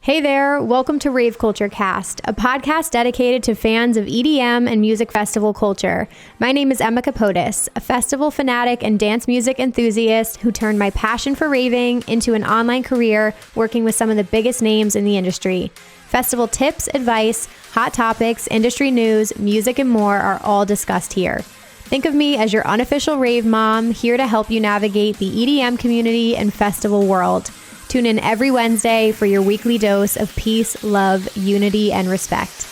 Hey there, welcome to Rave Culturecast, a podcast dedicated to fans of EDM and music festival culture. My name is Emma Capotis, a festival fanatic and dance music enthusiast who turned my passion for raving into an online career working with some of the biggest names in the industry. Festival tips, advice, hot topics, industry news, music, and more are all discussed here. Think of me as your unofficial rave mom, here to help you navigate the EDM community and festival world. Tune in every Wednesday for your weekly dose of peace, love, unity, and respect.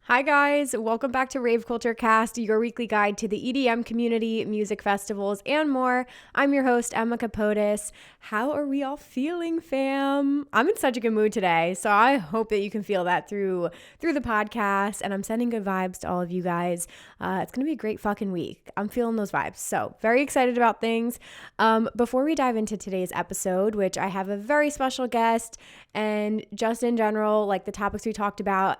Hi guys, welcome back to Rave Culture Cast, your weekly guide to the EDM community, music festivals, and more. I'm your host, Emma Capotis. How are we all feeling, fam? I'm in such a good mood today, so I hope that you can feel that through the podcast, and I'm sending good vibes to all of you guys. It's going to be a great fucking week. I'm feeling those vibes, so very excited about things. Before we dive into today's episode, which I have a very special guest, and just in general, like the topics we talked about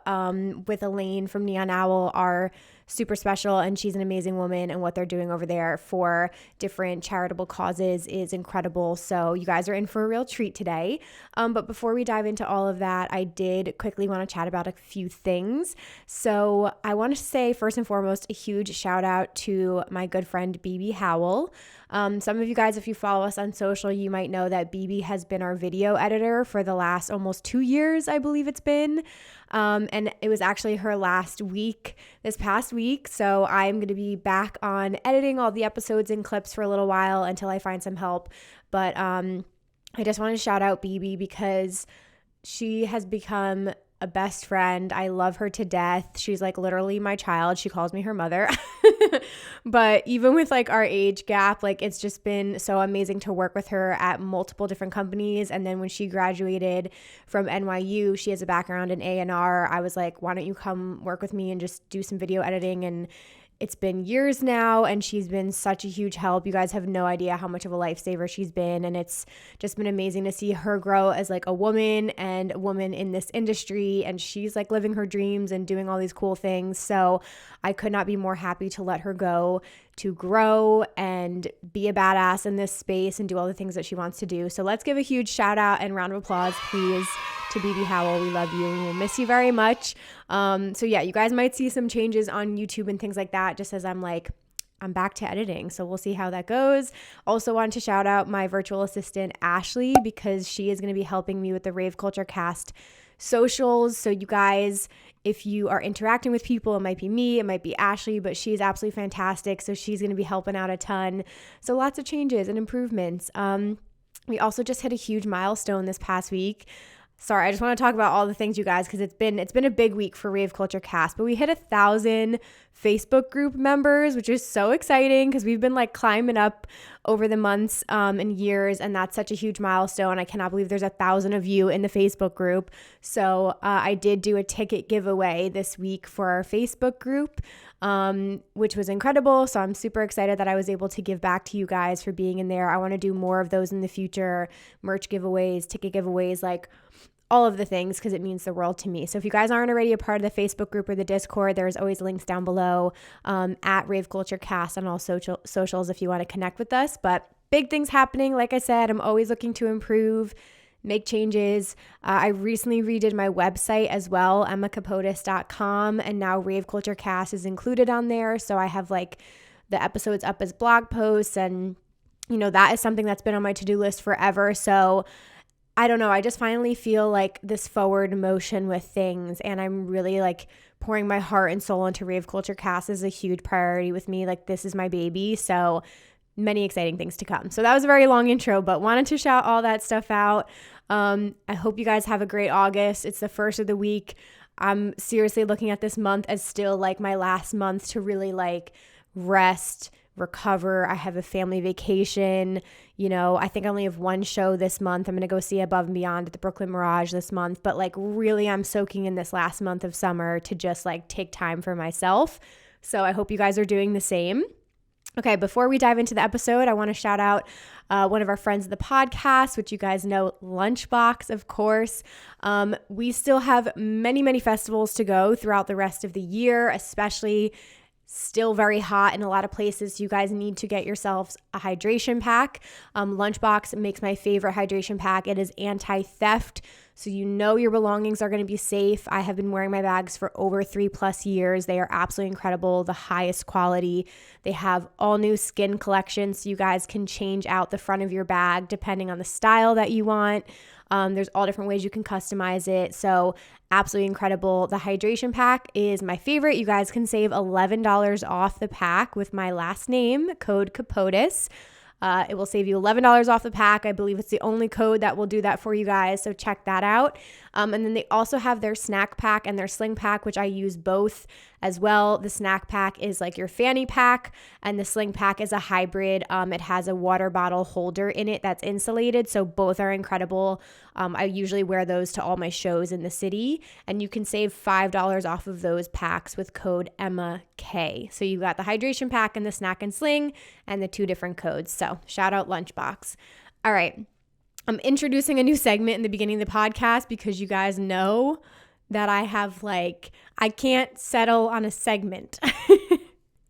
with Elaine from Neon Owl are super special, and she's an amazing woman, and what they're doing over there for different charitable causes is incredible. So you guys are in for a real treat today. But before we dive into all of that, I did quickly want to chat about a few things. So I want to say first and foremost a huge shout out to my good friend BB Howell. Some of you guys, if you follow us on social, you might know that BB has been our video editor for the last almost 2 years, I believe it's been. And it was actually her last week this past week. So I'm going to be back on editing all the episodes and clips for a little while until I find some help. But I just want to shout out BB because she has become a best friend. I love her to death. She's like literally my child. She calls me her mother. But even with like our age gap, like it's just been so amazing to work with her at multiple different companies. And then when she graduated from NYU, she has a background in A&R. I was like, why don't you come work with me and just do some video editing? And it's been years now, and she's been such a huge help. You guys have no idea how much of a lifesaver she's been, and it's just been amazing to see her grow as like a woman and a woman in this industry, and she's like living her dreams and doing all these cool things. So I could not be more happy to let her go to grow and be a badass in this space and do all the things that she wants to do. So let's give a huge shout out and round of applause, please, to BB Howell. We love you. We will miss you very much. So yeah, you guys might see some changes on YouTube and things like that, just as I'm back to editing. So we'll see how that goes. Also wanted to shout out my virtual assistant, Ashley, because she is going to be helping me with the Rave Culture Cast socials. So you guys, if you are interacting with people, it might be me, it might be Ashley, but she's absolutely fantastic. So she's going to be helping out a ton. So lots of changes and improvements. We also just hit a huge milestone this past week. Sorry, I just want to talk about all the things, you guys, because it's been a big week for Rave Culture Cast, but we hit 1,000 Facebook group members, which is so exciting because we've been like climbing up over the months and years, and that's such a huge milestone. I cannot believe there's 1,000 of you in the Facebook group. So I did do a ticket giveaway this week for our Facebook group, which was incredible. So I'm super excited that I was able to give back to you guys for being in there. I want to do more of those in the future, merch giveaways, ticket giveaways, like all of the things, because it means the world to me. So if you guys aren't already a part of the Facebook group or the Discord, there's always links down below at Rave Culture Cast on all socials if you want to connect with us. But big things happening. Like I said, I'm always looking to improve, make changes. I recently redid my website as well, emmacapotis.com, and now Rave Culture Cast is included on there. So I have like the episodes up as blog posts, and you know, that is something that's been on my to-do list forever. So I don't know, I just finally feel like this forward motion with things, and I'm really like pouring my heart and soul into Rave Culture Cast is a huge priority with me. Like, this is my baby, so many exciting things to come. So that was a very long intro, but wanted to shout all that stuff out. I hope you guys have a great August. It's the first of the week. I'm seriously looking at this month as still like my last month to really like rest, recover. I have a family vacation. You know, I think I only have one show this month. I'm going to go see Above and Beyond at the Brooklyn Mirage this month. But like really, I'm soaking in this last month of summer to just like take time for myself. So I hope you guys are doing the same. Okay, before we dive into the episode, I want to shout out one of our friends of the podcast, which you guys know, Lunchbox, of course. We still have many, many festivals to go throughout the rest of the year, especially still very hot in a lot of places. So you guys need to get yourselves a hydration pack. Lunchbox makes my favorite hydration pack. It is anti-theft. So you know your belongings are going to be safe. I have been wearing my bags for over 3+ years. They are absolutely incredible, the highest quality. They have all new skin collections, so you guys can change out the front of your bag depending on the style that you want. There's all different ways you can customize it. So absolutely incredible. The hydration pack is my favorite. You guys can save $11 off the pack with my last name, code Capotis. It will save you $11 off the pack. I believe it's the only code that will do that for you guys. So check that out. And then they also have their snack pack and their sling pack, which I use both as well. The snack pack is like your fanny pack, and the sling pack is a hybrid. It has a water bottle holder in it that's insulated. So both are incredible. I usually wear those to all my shows in the city, and you can save $5 off of those packs with code EMMAK. So you got the hydration pack and the snack and sling and the 2 different codes. So shout out Lunchbox. All right. I'm introducing a new segment in the beginning of the podcast because you guys know that I can't settle on a segment.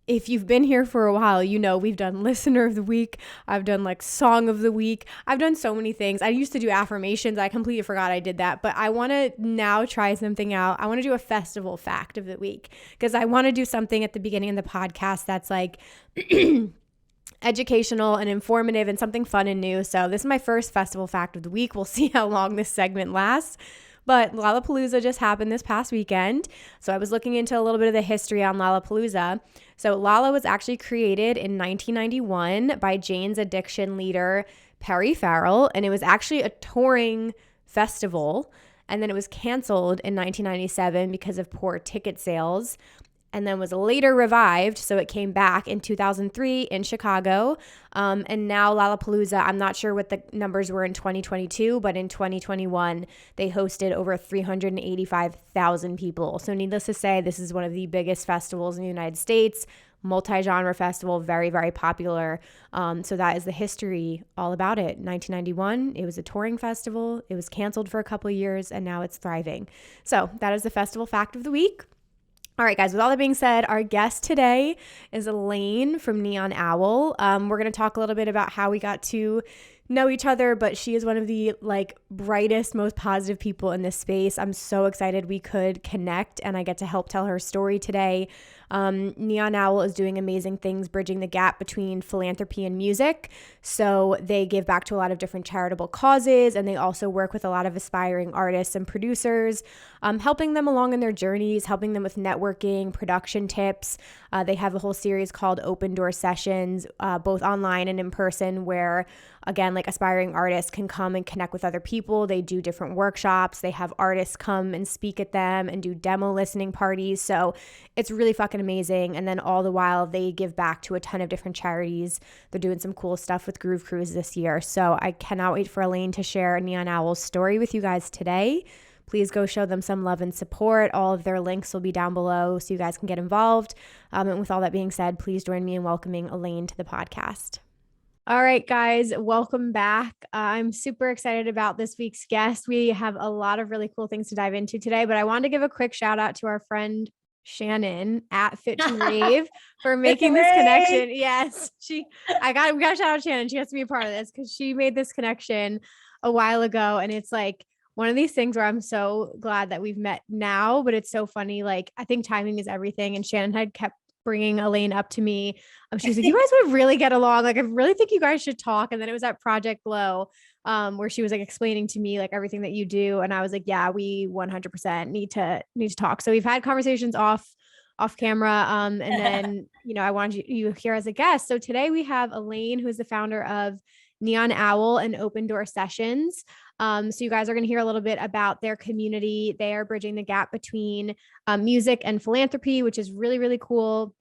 If you've been here for a while, you know we've done listener of the week. I've done song of the week. I've done so many things. I used to do affirmations. I completely forgot I did that, but I want to now try something out. I want to do a festival fact of the week because I want to do something at the beginning of the podcast that's educational and informative and something fun and new. So this is my first festival fact of the week. We'll see how long this segment lasts. But Lollapalooza just happened this past weekend. So I was looking into a little bit of the history on Lollapalooza. So Lolla was actually created in 1991 by Jane's Addiction leader, Perry Farrell. And it was actually a touring festival. And then it was canceled in 1997 because of poor ticket sales, and then was later revived. So it came back in 2003 in Chicago. And now Lollapalooza, I'm not sure what the numbers were in 2022, but in 2021, they hosted over 385,000 people. So needless to say, this is one of the biggest festivals in the United States, multi-genre festival, very, very popular. So that is the history all about it. 1991, it was a touring festival. It was canceled for a couple of years, and now it's thriving. So that is the festival fact of the week. All right, guys, with all that being said, our guest today is Elaine from Neon Owl. We're going to talk a little bit about how we got to know each other, but she is one of the brightest, most positive people in this space. I'm so excited we could connect and I get to help tell her story today. Neon Owl is doing amazing things, bridging the gap between philanthropy and music. So they give back to a lot of different charitable causes, and they also work with a lot of aspiring artists and producers, helping them along in their journeys, helping them with networking, production tips. They have a whole series called Open Door Sessions, both online and in person, where again, aspiring artists can come and connect with other people. They do different workshops. They have artists come and speak at them and do demo listening parties. So it's really fucking amazing. And then all the while, they give back to a ton of different charities. They're doing some cool stuff with Groove Cruise this year. So I cannot wait for Elaine to share Neon Owl's story with you guys today. Please go show them some love and support. All of their links will be down below so you guys can get involved. And with all that being said, please join me in welcoming Elaine to the podcast. All right, guys, welcome back. I'm super excited about this week's guest. We have a lot of really cool things to dive into today, but I wanted to give a quick shout out to our friend Shannon at Fit to Rave for making this connection. Yes, we got to shout out Shannon. She has to be a part of this because she made this connection a while ago, and it's one of these things where I'm so glad that we've met now, but it's so funny. I think timing is everything, and Shannon had kept bringing Elaine up to me. She was like, you guys would really get along. I really think you guys should talk. And then it was at Project Glow, where she was explaining to me everything that you do. And I was like, yeah, we 100% need to talk. So we've had conversations off camera. And then, I wanted you here as a guest. So today we have Elaine, who is the founder of Neon Owl and Open Door Sessions. So you guys are going to hear a little bit about their community. They are bridging the gap between music and philanthropy, which is really, really cool.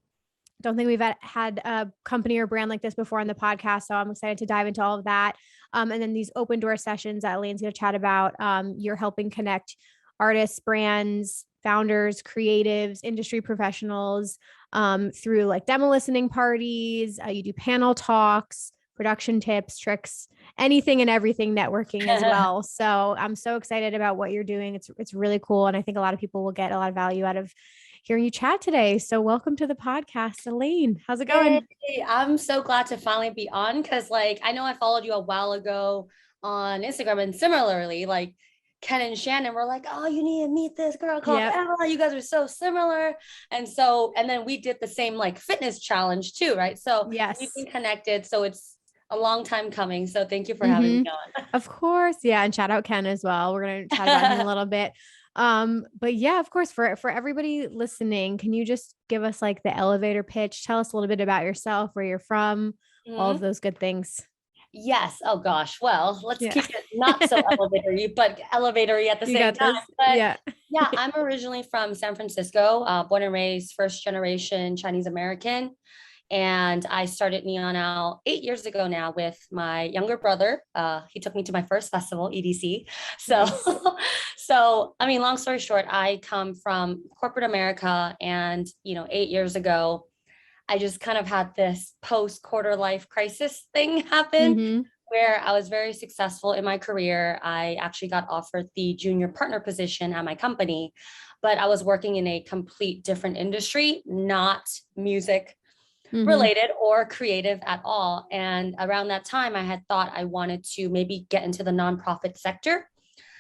Don't think we've had a company or brand like this before on the podcast. So I'm excited to dive into all of that. And then these open door sessions that Elaine's going to chat about, you're helping connect artists, brands, founders, creatives, industry professionals, through like demo listening parties. You do panel talks, production tips, tricks, anything and everything networking as well. So I'm so excited about what you're doing. It's really cool. And I think a lot of people will get a lot of value out of hearing you chat today. So welcome to the podcast, Elaine. How's it Hey, going? I'm so glad to finally be on because, like, I know I followed you a while ago on Instagram, and similarly, like, Ken and Shannon were like, "Oh, you need to meet this girl called Yep. Emma. You guys are so similar." And then we did the same like fitness challenge too, right? So we've Yes. been connected. So it's a long time coming. So thank you for having me Mm-hmm. Of course. Yeah. And shout out Ken as well. We're going to chat about him a on. little bit. But yeah, of course, for everybody listening, can you just give us like the elevator pitch? Tell us a little bit about yourself, where you're from, all of Mhm. those good things. Yes. Oh gosh. Well, let's Yeah. keep it not so elevator-y, but elevator-y at the You same got time. this. But Yeah. yeah, I'm originally from San Francisco, born and raised, first generation Chinese American. And I started Neon Owl 8 years ago now with my younger brother. He took me to my first festival, EDC. So, Nice. so I mean, long story short, I come from corporate America, and 8 years ago, I just kind of had this post quarter life crisis thing happen Mm-hmm. where I was very successful in my career. I actually got offered the junior partner position at my company, but I was working in a complete different industry, not music Mm-hmm. related or creative at all. And around that time, I had thought I wanted to maybe get into the nonprofit sector.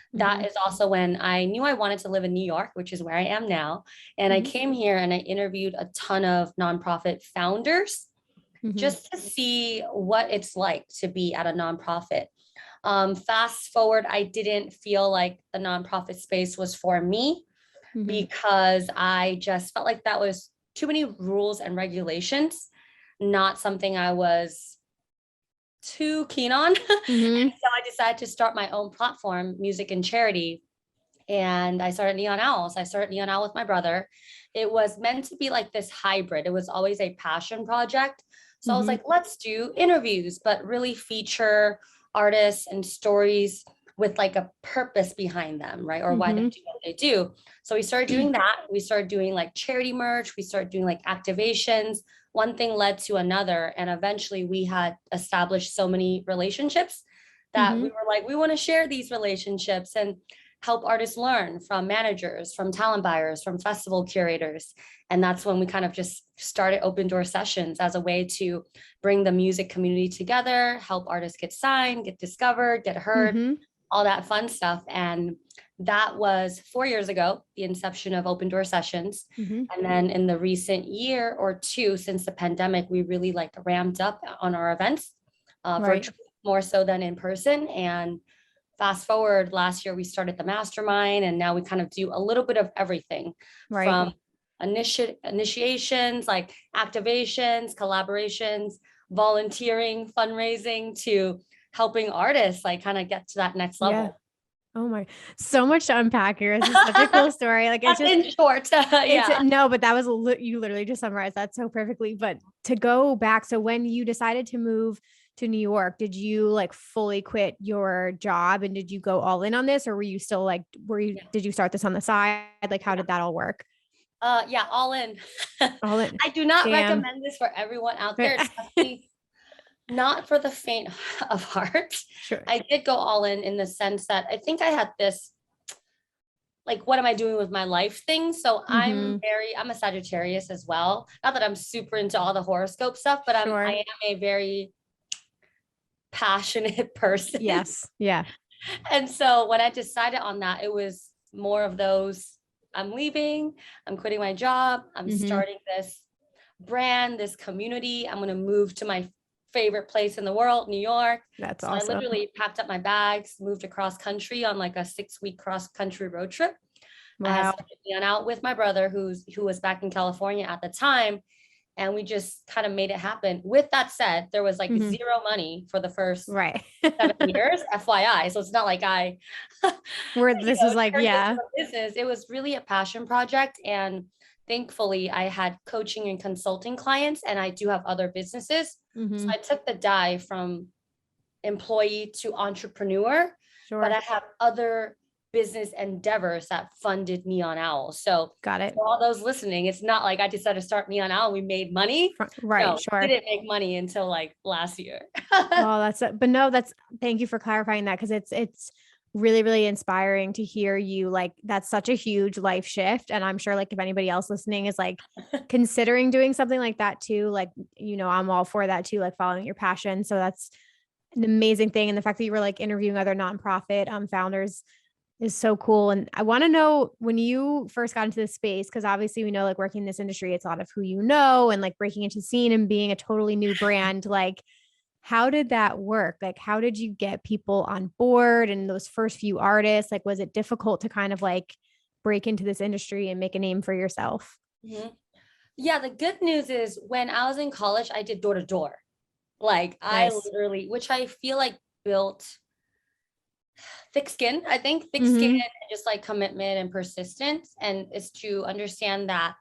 Mm-hmm. That is also when I knew I wanted to live in New York, which is where I am now. And I Mm-hmm. came here and I interviewed a ton of nonprofit founders Mm-hmm. just to see what it's like to be at a nonprofit. Fast forward, I didn't feel like the nonprofit space was for me Mm-hmm. because I just felt like that was too many rules and regulations, not something I was too keen on. Mm-hmm. So I decided to start my own platform, music and charity. And I started Neon Owls. I started Neon Owl with my brother. It was meant to be like this hybrid. It was always a passion project. So I was Mm-hmm. like, let's do interviews, but really feature artists and stories with like a purpose behind them, right? Or why they Mm-hmm. do what they do. So we started doing that. We started doing like charity merch. We started doing like activations. One thing led to another. And eventually we had established so many relationships that Mm-hmm. we were like, we want to share these relationships and help artists learn from managers, from talent buyers, from festival curators. And that's when we kind of just started open door sessions as a way to bring the music community together, help artists get signed, get discovered, get heard, Mm-hmm. all that fun stuff. And that was 4 years ago, the inception of open door sessions. Mm-hmm. And then in the recent year or two since the pandemic, we really like ramped up on our events, Right. virtually more so than in person. And fast forward last year, we started the mastermind, and now we kind of do a little bit of everything Right. from initiations, like activations, collaborations, volunteering, fundraising, to helping artists like kind of get to that next Yeah. level. Oh my, so much to unpack here. This is such a cool story. Like it's That's just in short. it's Yeah. no, but that was you literally just summarized that so perfectly. But to go back, so when you decided to move to New York, did you like fully quit your job and did you go all in on this, or were you still like, Yeah. did you start this on the side? Like, how Yeah. did that all work? Yeah, all in. All in. I do not Damn. recommend this for everyone out there. It's definitely not for the faint of heart. Sure. I did go all in the sense that I think I had this like what am I doing with my life thing. So Mm-hmm. I'm a Sagittarius as well. Not that I'm super into all the horoscope stuff, but I Sure. am a very passionate person. Yes. Yeah. And so when I decided on that, it was more of those I'm leaving, I'm quitting my job, I'm Mm-hmm. starting this brand, this community. I'm going to move to my favorite place in the world, New York. That's So I awesome. literally packed up my bags, moved across country on like a 6 week cross country road trip. I had Wow. started being out with my brother who was back in California at the time, and we just kind of made it happen. With that said, there was like Mm-hmm. zero money for the first Right. 7 years, FYI. So it's not like I, Where this was like, turned into yeah. a business. It was really a passion project. And thankfully, I had coaching and consulting clients, and I do have other businesses. So Mm-hmm. I took the dive from employee to entrepreneur, but Sure. I have other business endeavors that funded Neon Owl. So Got it. for all those listening, it's not like I decided to start Neon Owl, we made money. Right. No, Sure. we didn't make money until like last year. Well, but no, thank you for clarifying that. Cause it's really, really inspiring to hear you. Like, that's such a huge life shift. And I'm sure like if anybody else listening is like considering doing something like that too, like, I'm all for that too, like following your passion. So that's an amazing thing. And the fact that you were like interviewing other nonprofit founders is so cool. And I want to know, when you first got into this space, because obviously we know like working in this industry, it's a lot of who you know, and like breaking into scene and being a totally new brand. Like, how did that work? Like, how did you get people on board and those first few artists? Like, was it difficult to kind of like break into this industry and make a name for yourself? Mhm. Yeah, the good news is when I was in college, I did door to door. Like I Nice. literally, which I feel like built thick skin, I think thick skin Mm-hmm. and just like commitment and persistence. And it's to understand that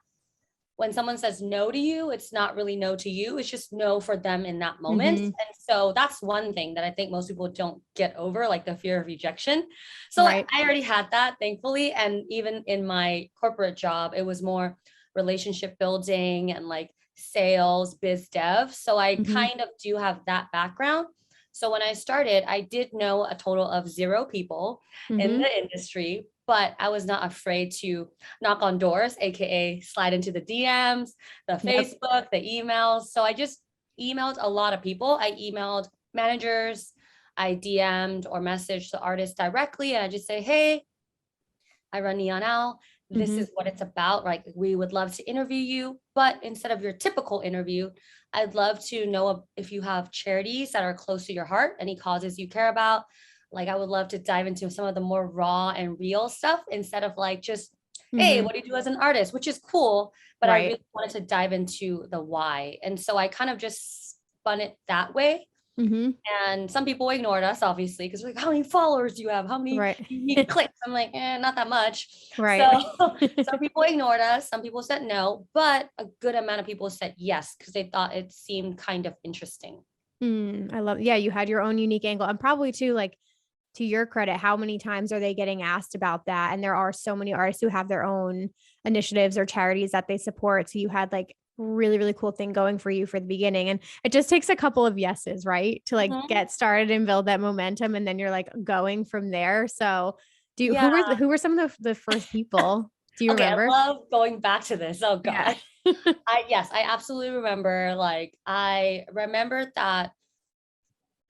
when someone says no to you, it's not really no to you. It's just no for them in that moment. Mm-hmm. And so that's one thing that I think most people don't get over, like the fear of rejection. So like, Right. I already had that, thankfully. And even in my corporate job, it was more relationship building and like sales, biz dev. So I Mm-hmm. kind of do have that background. So when I started, I did know a total of 0 people in Mm-hmm. the industry, but I was not afraid to knock on doors, aka slide into the DMs, the Yep. Facebook, the emails. So I just emailed a lot of people. I emailed managers, I DM'd or messaged the artist directly, and I just say, hey, I run Neon Owl. This Mm-hmm. is what it's about. Like, we would love to interview you, but instead of your typical interview, I'd love to know if you have charities that are close to your heart, any causes you care about. Like, I would love to dive into some of the more raw and real stuff instead of like just, hey, Mm-hmm. what do you do as an artist, which is cool. But I Right. really wanted to dive into the why. And so I kind of just spun it that way. Mm-hmm. And some people ignored us, obviously, because like, how many followers do you have? How many Right. unique clicks? I'm like, not that much. Right. So some people ignored us. Some people said no, but a good amount of people said yes because they thought it seemed kind of interesting. I love, yeah, you had your own unique angle, and probably too, like, to your credit, how many times are they getting asked about that? And there are so many artists who have their own initiatives or charities that they support. So you had like really, really cool thing going for you for the beginning. And it just takes a couple of yeses, right? To like Mhm. get started and build that momentum. And then you're like going from there. So Yeah. who were some of the first people? Do you Okay. I remember? love going back to this. Oh Yeah. God. Yes, I absolutely remember. Like, I remember that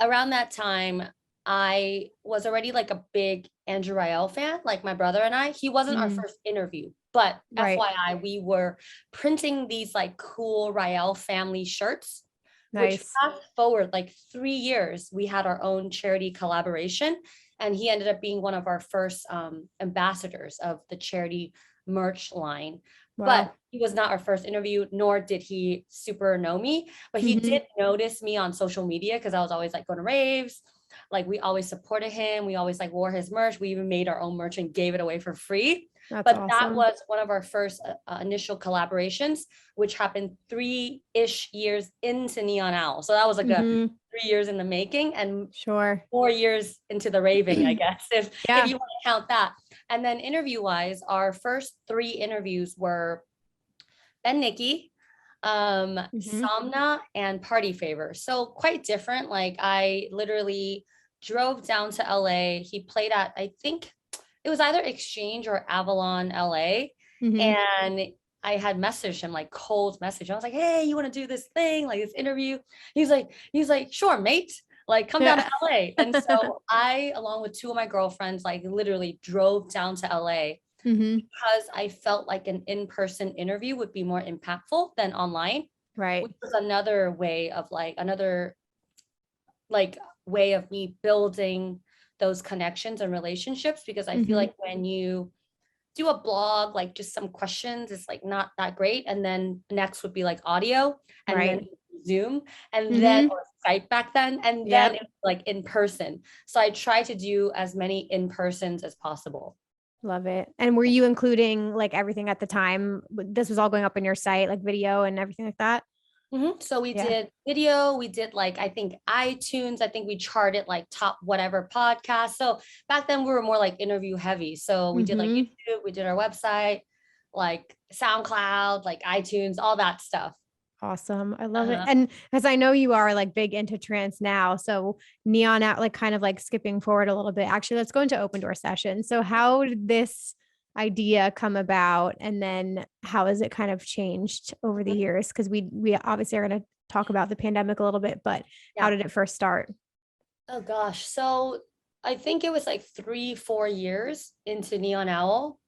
around that time, I was already like a big Andrew Rael fan, like my brother and I. He wasn't our Mm, first interview, but right. FYI, we were printing these like cool Rael family shirts, which Nice. fast forward like 3 years, we had our own charity collaboration. And he ended up being one of our first ambassadors of the charity merch line. But Wow. he was not our first interview, nor did he super know me. But he Hmm. did notice me on social media because I was always like going to raves. Like, we always supported him. We always like wore his merch. We even made our own merch and gave it away for free. That's But that awesome. was one of our first initial collaborations, which happened 3-ish years into Neon Owl. So that was like a Hmm. 3 years in the making and Sure. 4 years into the raving, I guess, if Yeah. you want to count that. And then interview wise, our first 3 interviews were Ben Nikki, Hmm. Somna, and Party Favor. So quite different. Like, I literally drove down to LA. He played at, I think it was either Exchange or Avalon LA. Hmm. And I had messaged him, like cold message. I was like, hey, you want to do this thing, like this interview? He's like, sure, mate. Like, come down to Yeah. LA. And so I, along with 2 of my girlfriends, like literally drove down to LA Hmm. because I felt like an in-person interview would be more impactful than online, Right. which was another way of like way of me building those connections and relationships, because I feel Hmm. like when you do a blog, like just some questions, it's like not that great. And then next would be like audio, and then Right. Zoom, and then Hmm. or Skype back then, and then Yep. it was like in person. So I try to do as many in persons as possible. Love it. And were you including like everything at the time? This was all going up on your site, like video and everything like that? So we Yeah. did video, we did like, I think iTunes, I think we charted like top whatever podcast. So back then we were more like interview heavy. So we did like Mm-hmm. YouTube, we did our website, like SoundCloud, like iTunes, all that stuff. Awesome. I love it. Uh-huh. And because I know you are like big into trance now. So Neon out like kind of like skipping forward a little bit. Actually, let's go into open door session. So how did this idea come about? And then how has it kind of changed over the years? Because we obviously are going to talk about the pandemic a little bit, but how Yeah. did it first start? Oh gosh. So I think it was like 3, 4 years into Neon Owl.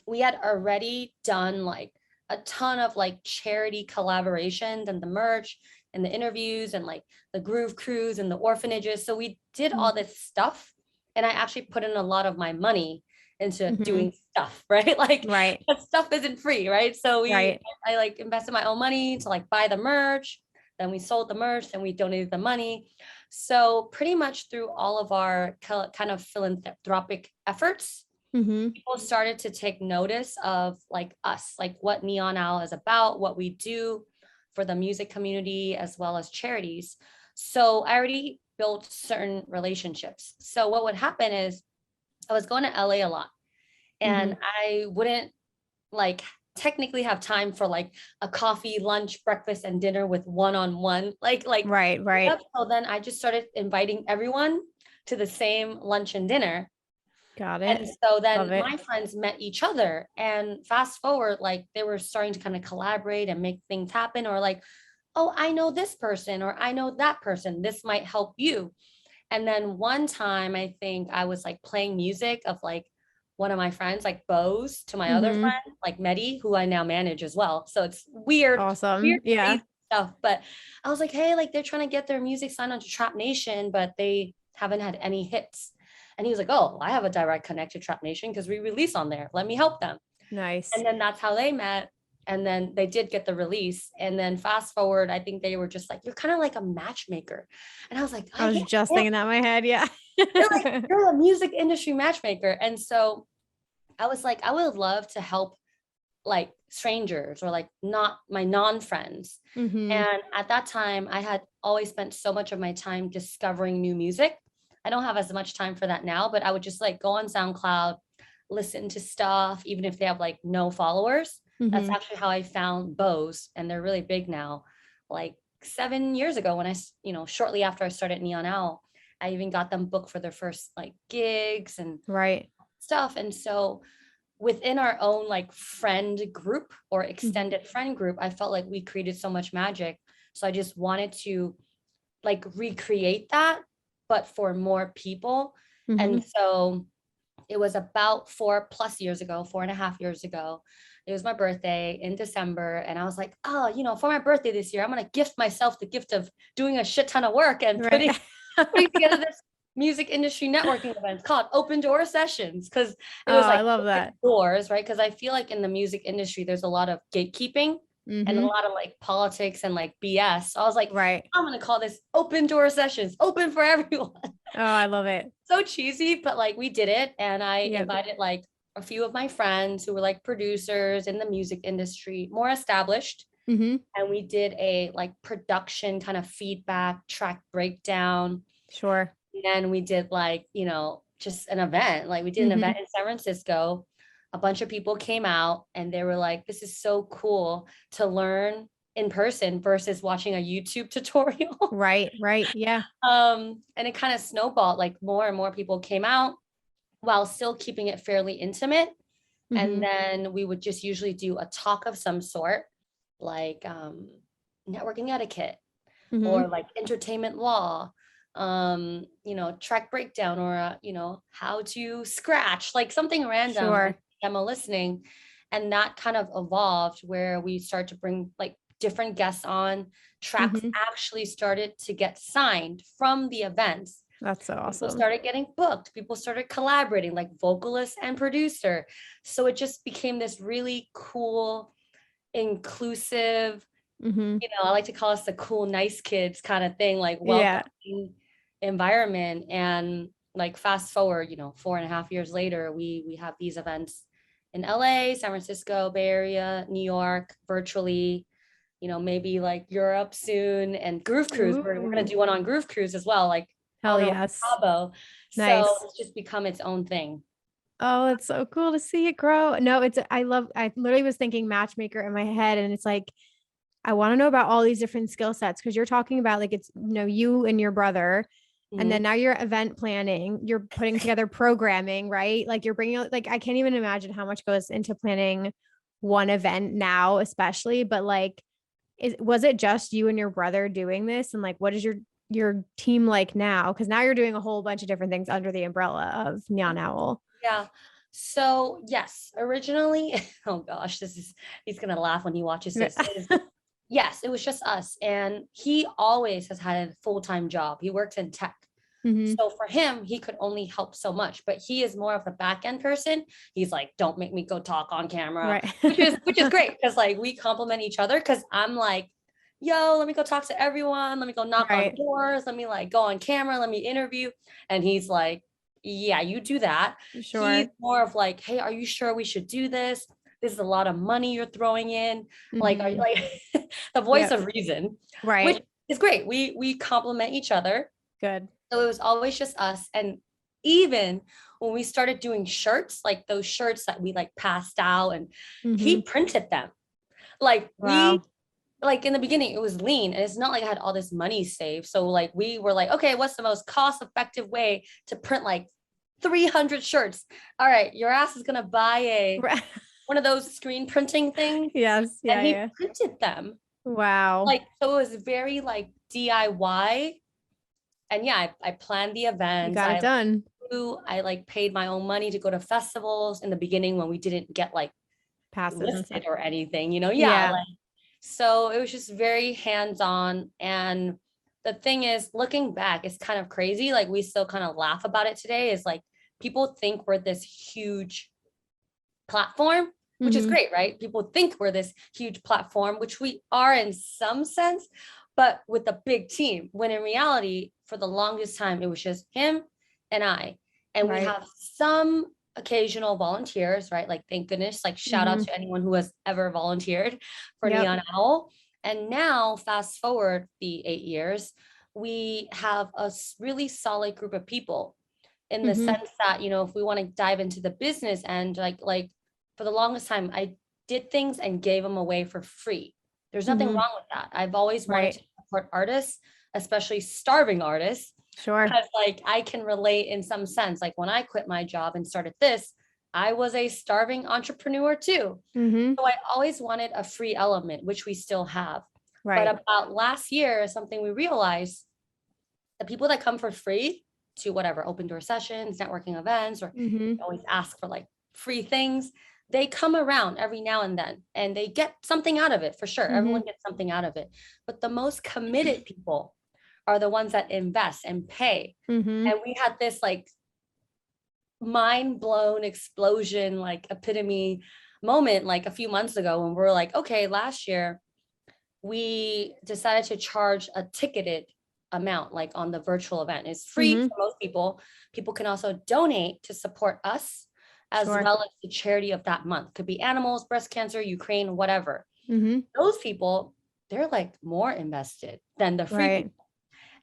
We had already done like a ton of like charity collaborations and the merch and the interviews and like the groove crews and the orphanages. So we did all this stuff. And I actually put in a lot of my money into Mm-hmm. doing stuff, right? Like Right. that stuff isn't free, right? So Right. I like invested my own money to like buy the merch. Then we sold the merch, then we donated the money. So pretty much through all of our kind of philanthropic efforts, Mm-hmm. people started to take notice of like us, like what Neon Owl is about, what we do for the music community as well as charities. So I already built certain relationships. So what would happen is I was going to LA a lot Mm-hmm. and I wouldn't like technically have time for like a coffee, lunch, breakfast, and dinner with one-on-one. Like Right. Right. so then I just started inviting everyone to the same lunch and dinner. Got And it. so Love then it. my friends met each other and fast forward, like they were starting to kind of collaborate and make things happen, or like, oh, I know this person or I know that person. This might help you. And then one time I think I was like playing music of like one of my friends, like Bose, to my other Mm-hmm. friend, like Medi, who I now manage as well. So it's weird, Awesome. weird, Yeah. crazy stuff. But I was like, hey, like they're trying to get their music signed onto Trap Nation, but they haven't had any hits. And he was like, oh, I have a direct connect to Trap Nation because we release on there. Let me help them. Nice. And then that's how they met. And then they did get the release. And then fast forward, I think they were just like, you're kind of like a matchmaker. And I was like, I I was just am. thinking that in my head. Yeah. They're like, you're a music industry matchmaker. And so I was like, I would love to help like strangers or like not my non-friends. Mm-hmm. And at that time, I had always spent so much of my time discovering new music. I don't have as much time for that now, but I would just like go on SoundCloud, listen to stuff, even if they have like no followers. That's Mm-hmm. actually how I found Bose, and they're really big now. Like 7 years ago, when shortly after I started Neon Owl, I even got them booked for their first like gigs and Right. stuff. And so within our own like friend group or Mhm. extended friend group, I felt like we created so much magic. So I just wanted to like recreate that, but for more people. And Mhm. so it was about 4+ years ago, 4.5 years ago. It was my birthday in December. And I was like, oh, for my birthday this year, I'm going to gift myself the gift of doing a shit ton of work and putting Right. putting together this music industry networking event called Open Door Sessions, because it Oh, was I like love open that. doors, right? Because I feel like in the music industry, there's a lot of gatekeeping and a Mhm. lot of like politics and like BS. So I was like, Right. I'm gonna call this Open Door Sessions, open for everyone. Oh, I love it. So cheesy, but like we did it, and I Yep. invited like a few of my friends who were like producers in the music industry, more established, Mhm. and we did a like production kind of feedback track breakdown. Sure. And we did like, just an event. Like we did an Mhm. event in San Francisco. A bunch of people came out and they were like, this is so cool to learn in person versus watching a YouTube tutorial. Right. Right. Yeah. And it kind of snowballed, like more and more people came out while still keeping it fairly intimate. And Mhm. then we would just usually do a talk of some sort, like networking etiquette or Mhm. like entertainment law, track breakdown, or how to scratch, like something random, and Sure. demo listening. And that kind of evolved where we start to bring like different guests on. Tracks Mhm. actually started to get signed from the events. That's so People awesome. started getting booked. People started collaborating, like vocalist and producer. So it just became this really cool, inclusive, Mhm. I like to call us the cool, nice kids kind of thing, like Yeah. welcoming environment. And like fast forward, 4.5 years later, we have these events in LA, San Francisco, Bay Area, New York, virtually. maybe like Europe soon, and Groove Cruise. We're going to Ooh, do one on Groove Cruise as well, like hell on or yes. Cabo. So Nice. it's just become its own thing. Oh, it's so cool to see it grow. No, I literally was thinking matchmaker in my head, and it's like, I want to know about all these different skill sets because you're talking about like it's, you and your brother. And then Mhm. now you're event planning, you're putting together programming, right? Like you're bringing out, like, I can't even imagine how much goes into planning one event now, especially, but like, was it just you and your brother doing this? And like, what is your team like now? Because now you're doing a whole bunch of different things under the umbrella of Neon Owl. Yeah. So yes, originally, oh gosh, he's gonna laugh when he watches this. Yes, it was just us. And he always has had a full-time job. He works in tech. Hmm. So for him, he could only help so much, but he is more of the back end person. He's like, don't make me go talk on camera, Right. which is great because like we complement each other. Cause I'm like, yo, let me go talk to everyone. Let me go knock on Right. doors. Let me like go on camera. Let me interview. And he's like, yeah, you do that. He's Sure. more of like, hey, are you sure we should do this? This is a lot of money you're throwing in. Like, are you Hmm. like the voice Yep. of reason, which Right. is great. We complement each other. Good. So it was always just us. And even when we started doing shirts, like those shirts that we like passed out, and he Hmm. printed them. Like we Wow. like in the beginning it was lean, and it's not like I had all this money saved. So like we were like, okay, what's the most cost effective way to print like 300 shirts? All right, your ass is gonna buy a Right. one of those screen printing things. Yes. And Yeah. he Yeah. printed them. Wow. Like so it was very like DIY. And yeah, I planned the You events. got it done. I like paid my own money to go to festivals in the beginning when we didn't get like Passes and stuff. listed or anything, yeah, Yeah. like so it was just very hands-on. And the thing is, looking back, it's kind of crazy. Like we still kind of laugh about it today, is like people think we're this huge platform, which is Hmm. great, right? People think we're this huge platform, which we are in some sense, but with a big team, when in reality, for the longest time, it was just him and I. And we Right. have some occasional volunteers, right? Like, thank goodness, like, shout out Hmm. to anyone who has ever volunteered for Yep. Neon Owl. And now, fast forward the 8 years, we have a really solid group of people, in the Hmm. sense that, if we want to dive into the business end, like for the longest time, I did things and gave them away for free. There's nothing Hmm. wrong with that. I've always wanted to Right. support artists, especially starving artists, Sure. because like I can relate in some sense. Like when I quit my job and started this, I was a starving entrepreneur too. Hmm. So I always wanted a free element, which we still have. But Right. about last year, something we realized, the people that come for free to whatever open door sessions, networking events, or Hmm. always ask for like free things, they come around every now and then and they get something out of it for sure. Hmm. Everyone gets something out of it. But the most committed people are the ones that invest and pay. Hmm. And we had this like mind blown explosion, like epitome moment, like a few months ago, when we're like, okay, last year we decided to charge a ticketed amount, like on the virtual event. It's free Hmm. for most people. People can also donate to support us, as Sure. well as the charity of that month. Could be animals, breast cancer, Ukraine, whatever. Hmm. Those people, they're like more invested than the free Right. people.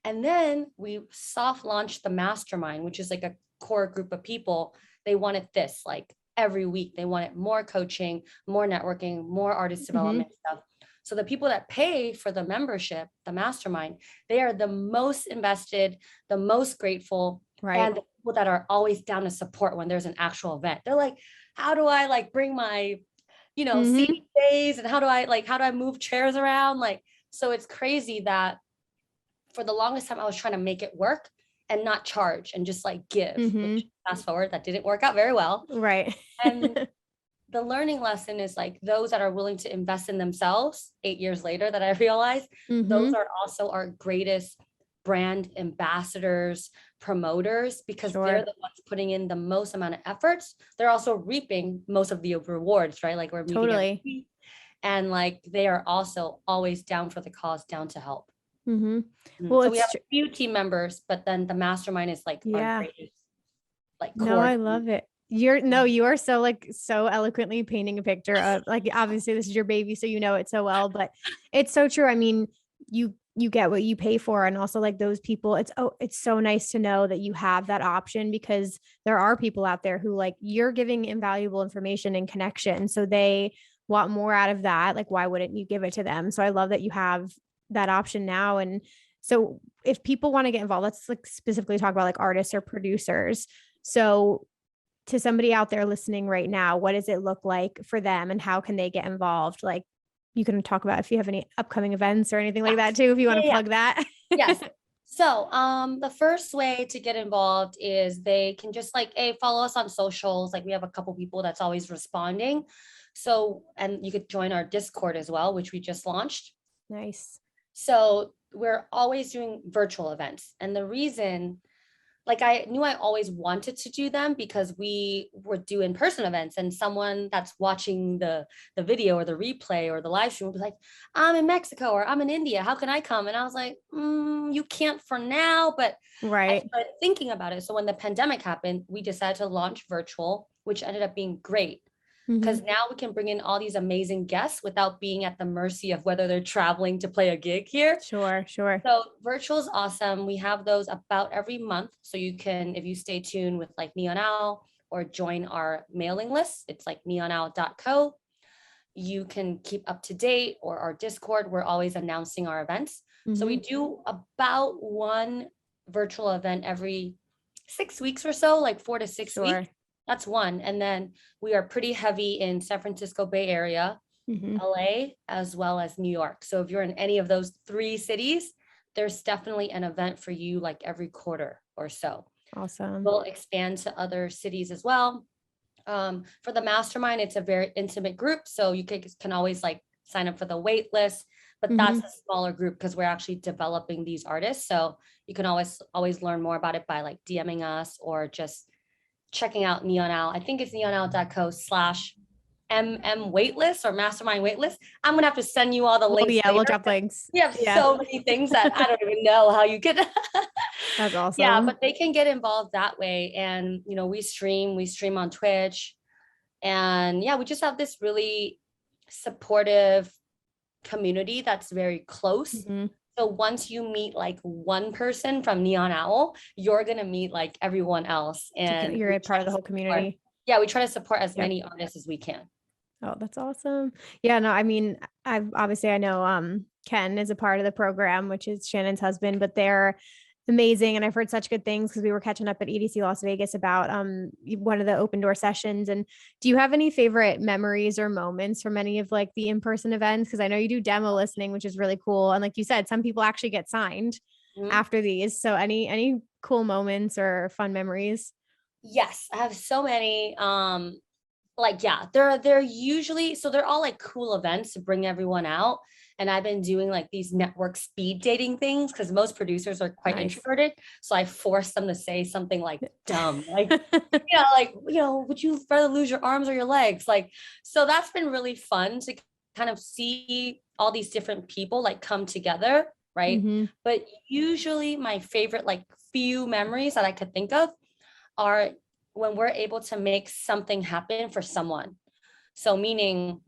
And then we soft launched the mastermind, which is like a core group of people. They wanted this like every week. They wanted more coaching, more networking, more artist Hmm. development stuff. So the people that pay for the membership, the mastermind, they are the most invested, the most grateful, and Right. the people that are always down to support when there's an actual event. They're like, how do I like bring my, Hmm. seating days, and how do I move chairs around? Like, so it's crazy that for the longest time I was trying to make it work and not charge and just like give, which Hmm. fast forward, that didn't work out very well. Right. And the learning lesson is like those that are willing to invest in themselves 8 years later, that I realized those Hmm. are also our greatest brand ambassadors, promoters, because they're Sure. the ones putting in the most amount of efforts. They're also reaping most of the rewards, right? Like we're meeting every Totally. week. And like they are also always down for the cause, down to help. Hmm. Well, So we have a few team members, but then the mastermind is like our yeah. greatest like No, core I team. love it. You are so like so eloquently painting a picture of like, obviously this is your baby, so you know it so well, but it's so true. I mean, you get what you pay for. And also like those people, it's so nice to know that you have that option, because there are people out there who like you're giving invaluable information and connection. So they want more out of that. Like, why wouldn't you give it to them? So I love that you have that option now. And so if people want to get involved, let's like specifically talk about like artists or producers. So to somebody out there listening right now, what does it look like for them and how can they get involved? Like, you can talk about if you have any upcoming events or anything like that too, if you want to plug that. Yes. So, the first way to get involved is they can just like, hey, follow us on socials. Like we have a couple people that's always responding. So, and you could join our Discord as well, which we just launched. Nice. So we're always doing virtual events. And the reason, like I knew I always wanted to do them because we would do in-person events and someone that's watching the video or the replay or the live stream would be like, I'm in Mexico or I'm in India. How can I come? And I was like, you can't for now, but I started thinking about it. So when the pandemic happened, we decided to launch virtual, which ended up being great. Because now we can bring in all these amazing guests without being at the mercy of whether they're traveling to play a gig here. Sure. So virtual is awesome. We have those about every month. So you can, if you stay tuned with like Neon Owl or join our mailing list, it's like neonowl.co. You can keep up to date, or our Discord. We're always announcing our events. So we do about one virtual event every 6 weeks or so, like 4 to 6 weeks. That's one. And then we are pretty heavy in San Francisco Bay Area, LA, as well as New York. So if you're in any of those 3 cities, there's definitely an event for you like every quarter or so. Awesome. We'll expand to other cities as well. For the mastermind, it's a very intimate group. So you can always like sign up for the wait list, but that's a smaller group because we're actually developing these artists. So you can always learn more about it by like DMing us or just checking out Neon Owl. I think it's neonowl.co/MM waitlist or mastermind waitlist. I'm gonna have to send you all the links. Yeah, we'll drop links. We have so many things that I don't even know how you could. That's awesome. Yeah, but they can get involved that way. And we stream on Twitch. And yeah, we just have this really supportive community that's very close. So once you meet like one person from Neon Owl, you're going to meet like everyone else. And you're a part of the whole community. Yeah, we try to support as many artists as we can. Oh, that's awesome. Yeah, no, I mean, I know Ken is a part of the program, which is Shannon's husband, but they're amazing. And I've heard such good things because we were catching up at EDC Las Vegas about one of the open door sessions. And do you have any favorite memories or moments from any of like the in-person events? Because I know you do demo listening, which is really cool. And like you said, some people actually get signed after these. So any cool moments or fun memories? Yes, I have so many. They're usually, so they're all like cool events to bring everyone out. And I've been doing like these network speed dating things because most producers are quite introverted. So I force them to say something like dumb, like, would you rather lose your arms or your legs? Like, so that's been really fun to kind of see all these different people like come together. Right. But usually my favorite, like few memories that I could think of are when we're able to make something happen for someone. So meaning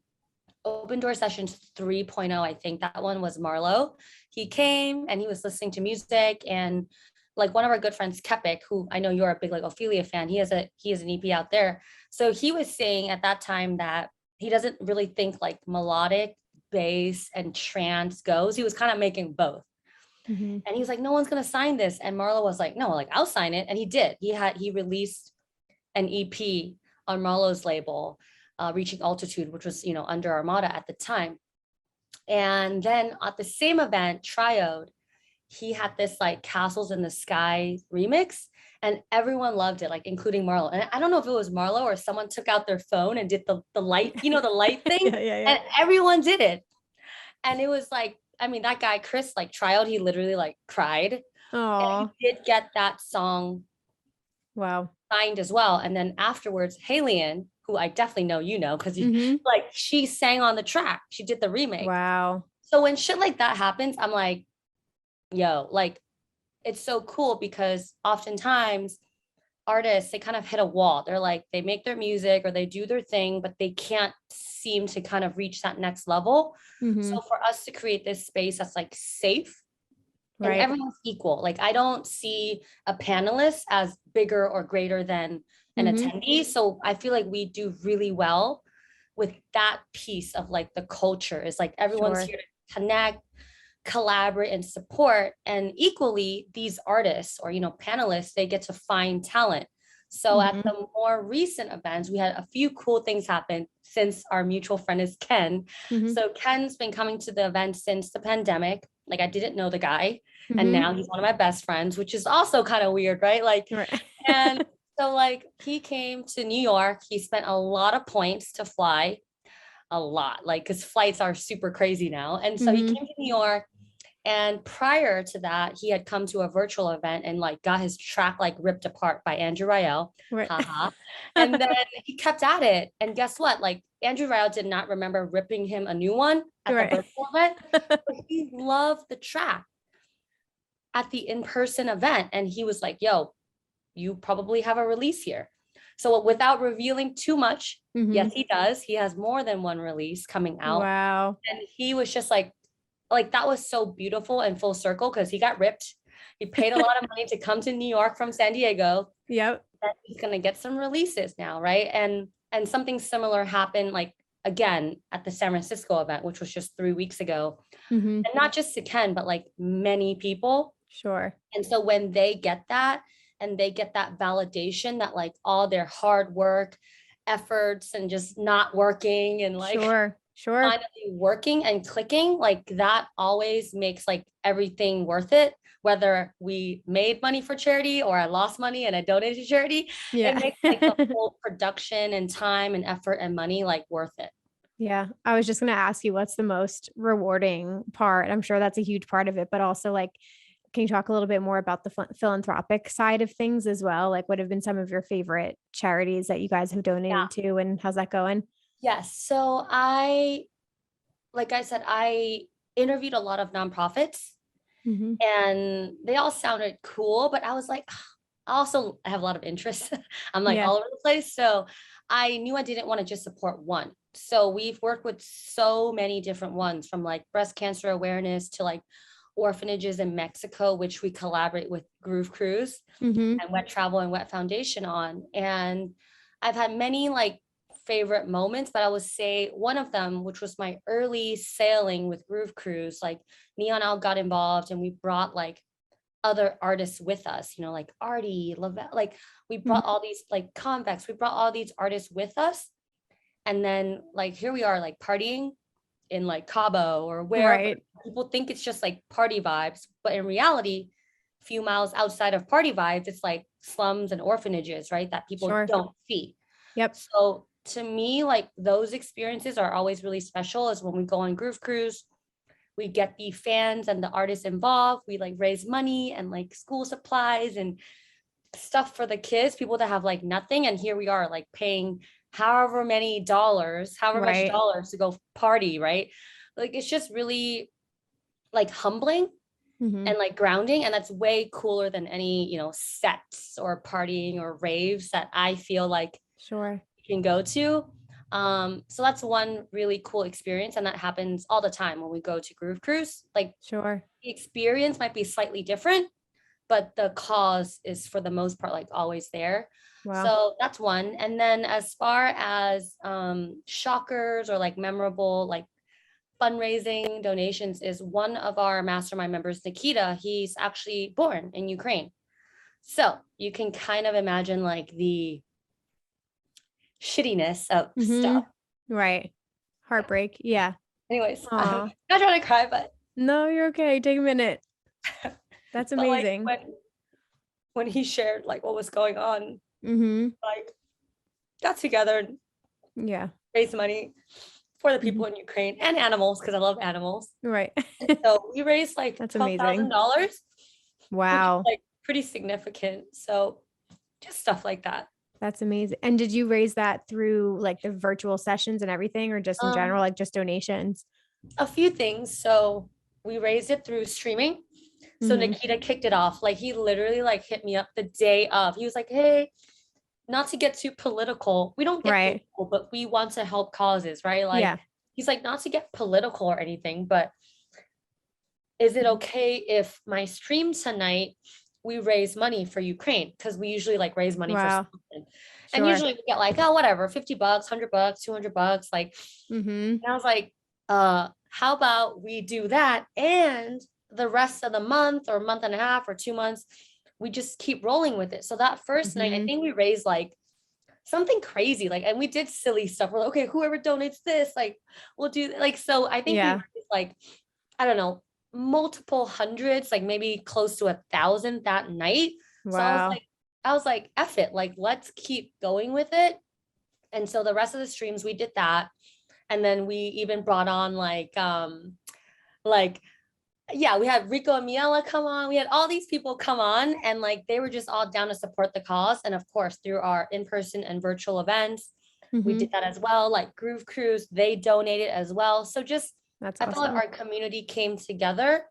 Open Door Sessions 3.0, I think that one was Marlo. He came and he was listening to music, and like one of our good friends, Kepik, who I know you're a big like Ophelia fan, he has an EP out there. So he was saying at that time that he doesn't really think like melodic, bass, and trance goes. He was kind of making both. And he was like, no one's gonna sign this. And Marlo was like, no, like I'll sign it. And he did. He released an EP on Marlo's label, Reaching Altitude, which was, under Armada at the time. And then at the same event, Triode, he had this like Castles in the Sky remix, and everyone loved it, like including Marlo. And I don't know if it was Marlo or someone took out their phone and did the light, the light thing. And everyone did it. And it was like, I mean, that guy, Chris, like Triode, he literally like cried. And he did get that song signed as well. And then afterwards, Halian, who I definitely know, because like she sang on the track. She did the remake. Wow. So when shit like that happens, I'm like, yo, like it's so cool because oftentimes artists, they kind of hit a wall. They're like, they make their music or they do their thing, but they can't seem to kind of reach that next level. Mm-hmm. So for us to create this space that's like safe and Right. everyone's equal, like I don't see a panelist as bigger or greater than an Mm-hmm. attendee. So I feel like we do really well with that piece of like the culture is like everyone's Sure. here to connect, collaborate and support. And equally these artists or panelists, they get to find talent. So at Mm-hmm. the more recent events, we had a few cool things happen since our mutual friend is Ken. Mm-hmm. So Ken's been coming to the event since the pandemic. Like I didn't know the guy, and Mm-hmm. now he's one of my best friends, which is also kind of weird, right? Like, Right. and so like he came to New York. He spent a lot of points to fly, a lot, like because flights are super crazy now. And so he Mm-hmm. came to New York, and prior to that, he had come to a virtual event and like got his track like ripped apart by Andrew Rayel. Right. Haha. And then he kept at it. And guess what? Like Andrew Rayel did not remember ripping him a new one at the Right. virtual event, but he loved the track at the in-person event. And he was like, yo, you probably have a release here. So without revealing too much, Mm-hmm. yes, he does. He has more than one release coming out. Wow. And he was just like that was so beautiful and full circle because he got ripped. He paid a lot of money to come to New York from San Diego. Yep. And he's gonna get some releases now, right? And something similar happened like again at the San Francisco event, which was just 3 weeks ago. Mm-hmm. And not just to Ken, but like many people. Sure. And so when they get that and they get that validation that like all their hard work, efforts, and just not working and like Sure. finally working and clicking, like that always makes like everything worth it. Whether we made money for charity or I lost money and I donated to charity, it Yeah. makes like the whole production and time and effort and money like worth it. Yeah. I was just going to ask you what's the most rewarding part? I'm sure that's a huge part of it, but also like, can you talk a little bit more about the philanthropic side of things as well? Like what have been some of your favorite charities that you guys have Yeah. donated to and how's that going? Yes. So like I said, I interviewed a lot of nonprofits Mm-hmm. and they all sounded cool, but I was like, I also have a lot of interests. I'm like Yeah. all over the place. So I knew I didn't want to just support one. So we've worked with so many different ones from like breast cancer awareness to like orphanages in Mexico, which we collaborate with Groove Cruise Mm-hmm. and Wet Travel and Wet Foundation on. And I've had many like favorite moments, but I would say one of them, which was my early sailing with Groove Cruise, like Neon Owl got involved and we brought like other artists with us, like Artie, Lavelle, like we Mm-hmm. brought all these like Convex, we brought all these artists with us. And then like here we are like partying in like Cabo or wherever. Right. People think it's just like party vibes, but in reality, a few miles outside of party vibes, it's like slums and orphanages, right? That people Sure. don't see. Yep. So to me, like those experiences are always really special is when we go on Groove Cruise, we get the fans and the artists involved. We like raise money and like school supplies and stuff for the kids, people that have like nothing. And here we are like paying however many dollars, however much Right. dollars to go party, right? Like it's just really like humbling Mm-hmm. and like grounding. And that's way cooler than any, sets or partying or raves that I feel like Sure. you can go to. So that's one really cool experience. And that happens all the time when we go to Groove Cruise. Like Sure. the experience might be slightly different, but the cause is for the most part like always there. Wow. So that's one. And then as far as shockers or like memorable like fundraising donations is one of our mastermind members, Nikita. He's actually born in Ukraine. So you can kind of imagine like the shittiness of stuff. Right. Heartbreak. Yeah. Anyways, Aw. I'm not trying to cry, but No, you're okay. Take a minute. That's but like amazing. when he shared like what was going on, Mm-hmm. like got together and Yeah. raised money for the people in Ukraine and animals because I love animals. Right. So we raised like That's amazing. $12,000, which is Wow. like pretty significant. So just stuff like that. That's amazing. And did you raise that through like the virtual sessions and everything, or just in general, like just donations? A few things. So we raised it through streaming. So Nikita kicked it off. Like he literally like hit me up the day of. He was like, hey, not to get too political. We don't get Right. political, but we want to help causes, right? Like Yeah. he's like, not to get political or anything, but is it okay if my stream tonight we raise money for Ukraine? Because we usually like raise money for Wow. something. And Sure. usually we get like, oh, whatever, $50, $100, $200. Like, Mm-hmm. and I was like, how about we do that? And the rest of the month or month and a half or 2 months, we just keep rolling with it. So that first night, I Mm-hmm. think we raised like something crazy. Like, and we did silly stuff. We're like, okay, whoever donates this, like, we'll do like, so I think we Yeah. raised like, I don't know, multiple hundreds, like maybe close to 1,000 that night. So Wow. I was like, F it, like, let's keep going with it. And so the rest of the streams, we did that. And then we even brought on like, yeah, we had Rico and Miela come on. We had all these people come on and like, they were just all down to support the cause. And of course, through our in-person and virtual events, we Mm-hmm. did that as well. Like Groove Cruise, they donated as well. So just, That's I felt like awesome. our community came together,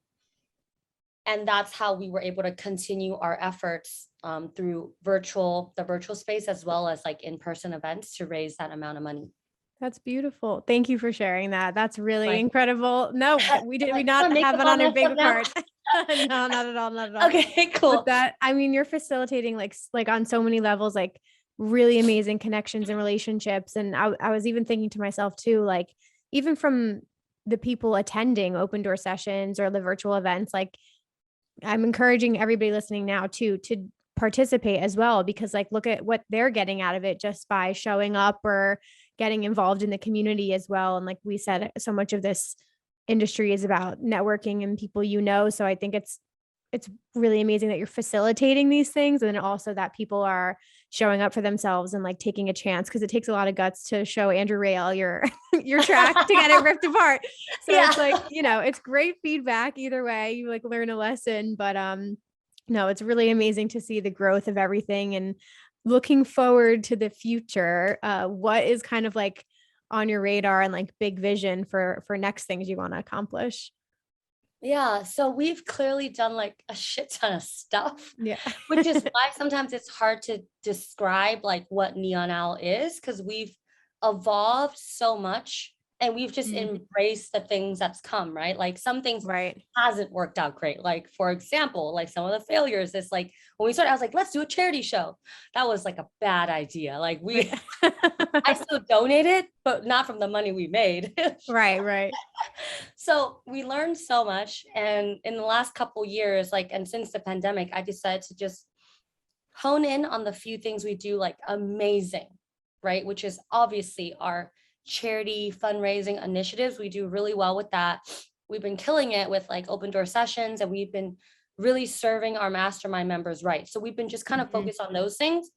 and that's how we were able to continue our efforts through the virtual space, as well as like in-person events to raise that amount of money. That's beautiful. Thank you for sharing that. That's really Like, incredible. No, we I'm did we like, not have makeup it all on our messed up big now. part. No, not at all, not at all. Okay, But cool. that, I mean, you're facilitating like on so many levels, like really amazing connections and relationships. And I was even thinking to myself too, like even from the people attending open door sessions or the virtual events, like I'm encouraging everybody listening now to participate as well, because like look at what they're getting out of it just by showing up or getting involved in the community as well. And like we said, so much of this industry is about networking and people, so I think it's really amazing that you're facilitating these things, and then also that people are showing up for themselves and like taking a chance, because it takes a lot of guts to show Andrew Rail your your track to get it ripped apart. So Yeah. it's like, it's great feedback either way. You like learn a lesson, but no, it's really amazing to see the growth of everything, and looking forward to the future. What is kind of like on your radar and like big vision for next things you want to accomplish? Yeah, so we've clearly done like a shit ton of stuff, Yeah. which is why sometimes it's hard to describe like what Neon Owl is, because we've evolved so much and we've just Mm, embraced the things that's come, right? Like some things right. hasn't worked out great. Like for example, like some of the failures, it's like when we started, I was like, let's do a charity show. That was like a bad idea. Like I still donated, but not from the money we made. Right, right. So we learned so much. And in the last couple years, like, and since the pandemic, I decided to just hone in on the few things we do like amazing, right? Which is obviously our charity fundraising initiatives. We do really well with that. We've been killing it with like open door sessions, and we've been really serving our mastermind members right. So we've been just kind of Mhm. focused on those things.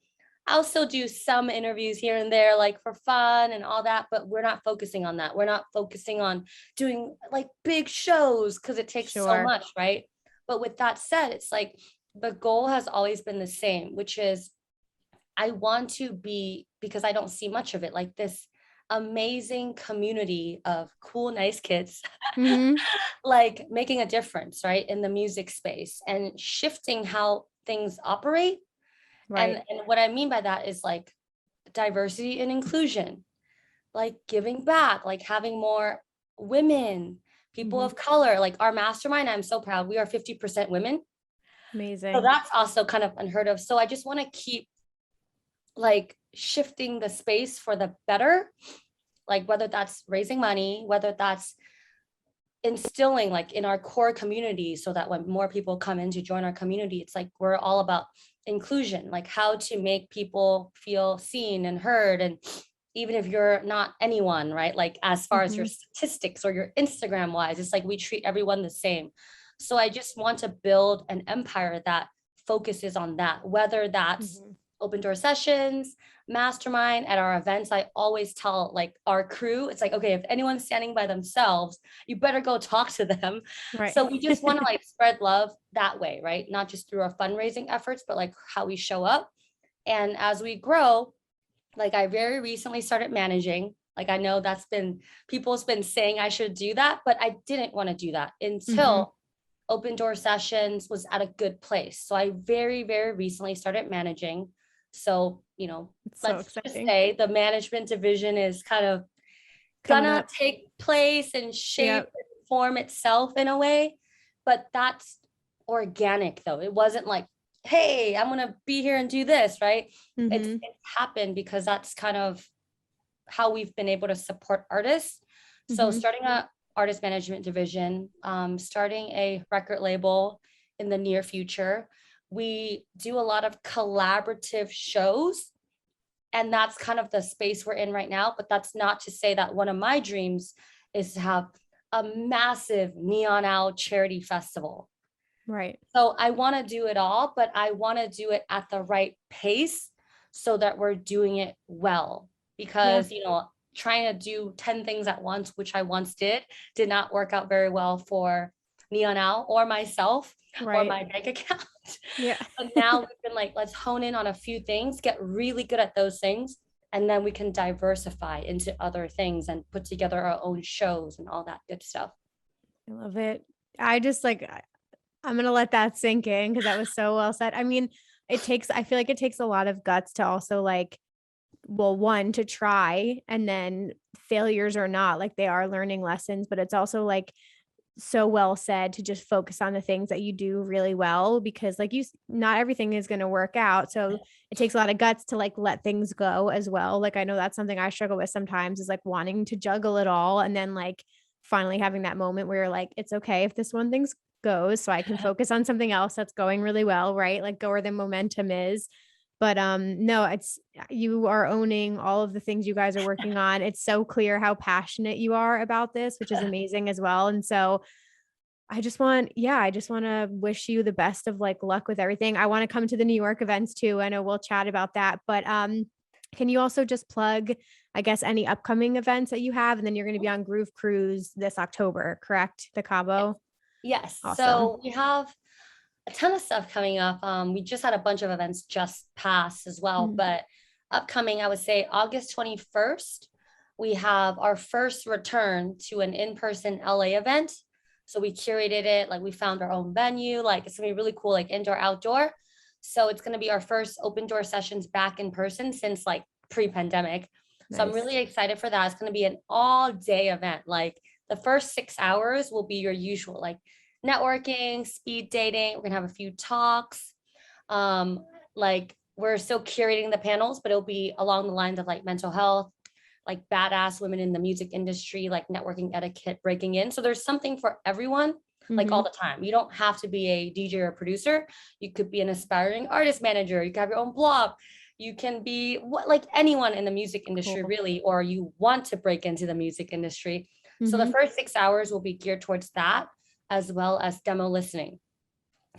I'll still do some interviews here and there, like for fun and all that, but we're not focusing on that. We're not focusing on doing like big shows because it takes so Sure. much, right? But with that said, it's like the goal has always been the same, which is I want to be, because I don't see much of it, like this amazing community of cool, nice kids, Hmm. like making a difference, right, in the music space and shifting how things operate. Right. And what I mean by that is like diversity and inclusion, like giving back, like having more women, people Hmm. of color, like our mastermind. I'm so proud. We are 50% women. So Amazing. that's also kind of unheard of. So I just want to keep like shifting the space for the better, like whether that's raising money, whether that's instilling like in our core community, so that when more people come in to join our community, it's like we're all about inclusion, like how to make people feel seen and heard. And even if you're not anyone, right, like as far as your Hmm. statistics or your Instagram wise, it's like we treat everyone the same. So I just want to build an empire that focuses on that, whether that's Hmm. open door sessions, mastermind. At our events, I always tell like our crew, it's like, okay, if anyone's standing by themselves, you better go talk to them. Right. So we just want to like spread love that way, right? Not just through our fundraising efforts, but like how we show up. And as we grow, like I very recently started managing. Like I know that's been, people's been saying I should do that, but I didn't want to do that Hmm. until open door sessions was at a good place. So I very, very recently started managing. So, It's so let's just exciting. say the management division is kind of Coming gonna up. take place and shape Yep. and form itself in a way. But that's organic though. It wasn't like, hey, I'm gonna be here and do this, right? Mm-hmm. It's happened because that's kind of how we've been able to support artists. So Mm-hmm. starting a artist management division, starting a record label in the near future. We do a lot of collaborative shows, and that's kind of the space we're in right now. But that's not to say that one of my dreams is to have a massive Neon Owl charity festival. Right. So I want to do it all, but I want to do it at the right pace so that we're doing it well. Yeah. Because, trying to do 10 things at once, which I once did not work out very well for Neon Owl or myself or Right. my bank account. Yeah. But now we've been like, let's hone in on a few things, get really good at those things, and then we can diversify into other things and put together our own shows and all that good stuff. I love it. I just I'm going to let that sink in because that was so well said. I mean, I feel like it takes a lot of guts to also well, one, to try, and then failures or not, like they are learning lessons, but it's also so well said to just focus on the things that you do really well, because not everything is going to work out. So it takes a lot of guts to let things go as well. Like I know that's something I struggle with sometimes, is wanting to juggle it all and then finally having that moment where you're like, it's okay if this one thing goes, so I can focus on something else that's going really well, right? Like go where the momentum is. But no, it's you are owning all of the things you guys are working on. It's so clear how passionate you are about this, which is amazing as well. And so I just want to wish you the best of luck with everything. I want to come to the New York events too. I know we'll chat about that, but can you also just plug, I guess, any upcoming events that you have? And then you're going to be on Groove Cruise this October, correct? The Cabo. Yes. Awesome. So we have a ton of stuff coming up. We just had a bunch of events just pass as well, Mm. but upcoming, I would say August 21st, we have our first return to an in-person LA event. So we curated it, like we found our own venue, like it's gonna be really cool, like indoor, outdoor. So it's gonna be our first open door sessions back in person since like pre-pandemic. So I'm Nice. really excited for that. It's gonna be an all-day event. Like the first 6 hours will be your usual, like networking, speed dating. We're gonna have a few talks. Um, like we're still curating the panels, but it'll be along the lines of like mental health, like badass women in the music industry, like networking etiquette, breaking in. So there's something for everyone, like all Mm-hmm. the time. You don't have to be a DJ or producer. You could be an aspiring artist manager. You can have your own blog. You can be like anyone in the music industry, Cool. really, or you want to break into the music industry. So the Mm-hmm. first 6 hours will be geared towards that, as well as demo listening.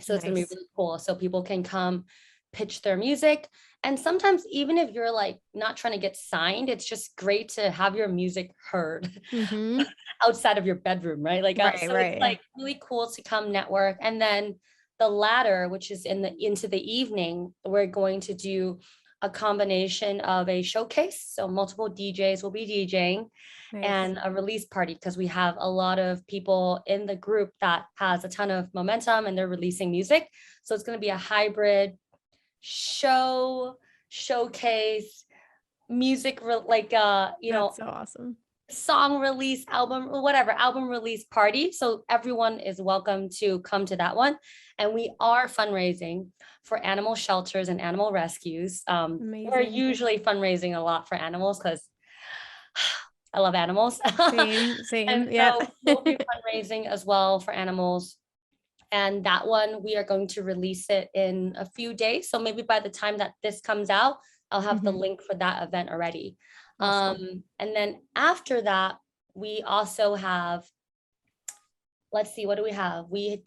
So it's going to be Nice. really cool. So people can come pitch their music. And sometimes, even if you're like not trying to get signed, it's just great to have your music heard Mm-hmm. outside of your bedroom, right? Like, Right, so it's right. like really cool to come network. And then the latter, which is into the evening, we're going to do a combination of a showcase. So multiple DJs will be DJing Nice. and a release party, because we have a lot of people in the group that has a ton of momentum and they're releasing music. So it's going to be a hybrid showcase, music, That's so awesome. song release, album release party. So everyone is welcome to come to that one. And we are fundraising for animal shelters and animal rescues. We're Amazing. usually fundraising a lot for animals because I love animals. Same, And same. Yep. so we'll be fundraising as well for animals. And that one, we are going to release it in a few days. So maybe by the time that this comes out, I'll have the Mhm. link for that event already. Awesome. And then after that, we also have, let's see, what do we have? We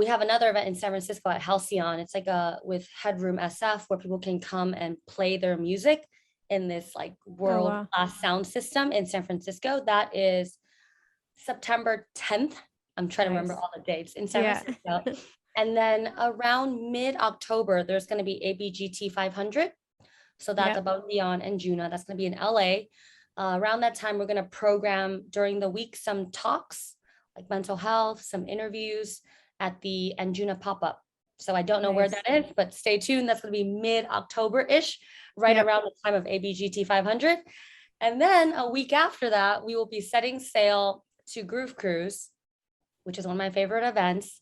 have another event in San Francisco at Halcyon. It's like with Headroom SF, where people can come and play their music in this like Oh, world wow. class sound system in San Francisco. That is September 10th. I'm trying to remember Nice. all the dates in San Yeah. Francisco. And then around mid-October, there's going to be ABGT 500. So that's Yep. Above Beyond and Juna. That's going to be in LA. Around that time, we're going to program during the week some talks like mental health, some interviews at the Anjuna pop-up. So I don't know where Nice. that is, but stay tuned. That's going to be mid-October-ish, right Yep. around the time of ABGT 500. And then a week after that, we will be setting sail to Groove Cruise, which is one of my favorite events.